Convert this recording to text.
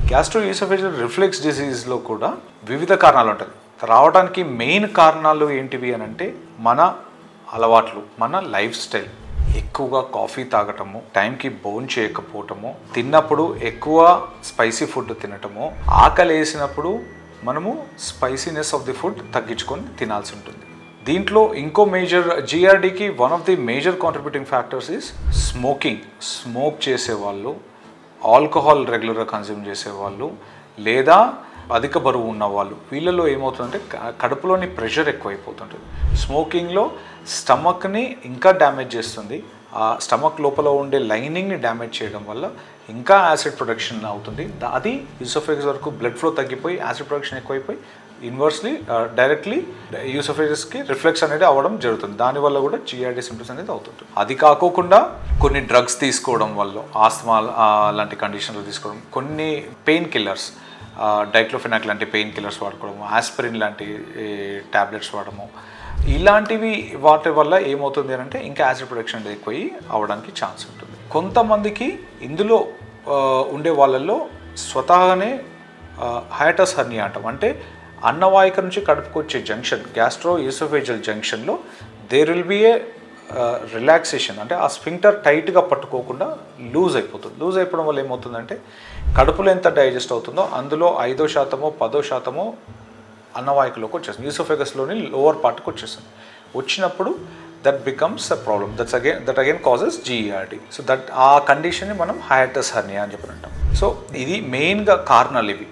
గ్యాస్ట్రోఈసోఫేజియల్ reflex డిసీజ్లో కూడా వివిధ కారణాలు ఉంటాయి. రావడానికి మెయిన్ కారణాలు ఏంటివి అని అంటే మన అలవాట్లు, మన లైఫ్ స్టైల్. ఎక్కువగా కాఫీ తాగటము, టైంకి భోజనం చేయకపోవటము, తిన్నప్పుడు ఎక్కువ స్పైసీ ఫుడ్ తినటము, ఆకలి వేసినప్పుడు మనము స్పైసీనెస్ ఆఫ్ ది ఫుడ్ తగ్గించుకొని తినాల్సి ఉంటుంది. దీంట్లో ఇంకో మేజర్ జిఆర్డీకి one of the major contributing factors is smoking. Smoke చేసేవాళ్ళు, ఆల్కహాల్ రెగ్యులర్గా కన్జ్యూమ్ చేసేవాళ్ళు, లేదా అధిక బరువు ఉన్నవాళ్ళు, వీళ్ళలో ఏమవుతుందంటే కడుపులోని ప్రెషర్ ఎక్కువైపోతుంటుంది. స్మోకింగ్లో స్టమక్ని ఇంకా డ్యామేజ్ చేస్తుంది. ఆ స్టమక్ లోపల ఉండే లైనింగ్ని డ్యామేజ్ చేయడం వల్ల ఇంకా యాసిడ్ ప్రొడక్షన్ అవుతుంది. అది యూసోఫేగస్ వరకు బ్లడ్ ఫ్లో తగ్గిపోయి యాసిడ్ ప్రొడక్షన్ ఎక్కువైపోయి ఇన్వర్స్లీ డైరెక్ట్లీ యూసోఫేగస్కి రిఫ్లెక్స్ అనేది అవ్వడం జరుగుతుంది. దానివల్ల కూడా జిఆర్డీ సింప్టమ్స్ అనేది అవుతుంటుంది. అది కాకోకుండా కొన్ని డ్రగ్స్ తీసుకోవడం వల్ల, ఆస్తమా లాంటి కండిషన్లు తీసుకోవడం, కొన్ని పెయిన్ కిల్లర్స్, డైక్లోఫెనాక్ లాంటి పెయిన్ కిల్లర్స్ వాడుకోవడము, ఆస్పిరిన్ లాంటి ట్యాబ్లెట్స్ వాడము, ఇలాంటివి వాటి వల్ల ఏమవుతుంది అంటే ఇంకా యాసిడ్ ప్రొడక్షన్ ఎక్కువ అవ్వడానికి ఛాన్స్ ఉంటుంది. కొంతమందికి ఇందులో ఉండే వాళ్ళల్లో స్వతహాగానే హయాటస్ హెర్నియా అంటాం. అంటే అన్నవాహిక నుంచి కడుపుకు వచ్చే జంక్షన్, గ్యాస్ట్రోఈసోఫేజియల్ జంక్షన్లో there will be a relaxation. అంటే ఆ స్ఫింక్టర్ టైట్గా పట్టుకోకుండా లూజ్ అయిపోతుంది. లూజ్ అయిపోవడం వల్ల ఏమవుతుందంటే కడుపులో ఎంత డైజెస్ట్ అవుతుందో అందులో 5% 10% అన్నవాహికలోకి వచ్చేస్తుంది. ఈసోఫేగస్లోని లోవర్ పార్ట్కి వచ్చేస్తుంది. వచ్చినప్పుడు that becomes a problem. That again causes GRD. So that ఆ కండిషన్ని మనం హయాటస్ హెర్నియా అని చెప్పి అంటాం. సో ఇది మెయిన్గా కారణాలు ఇవి.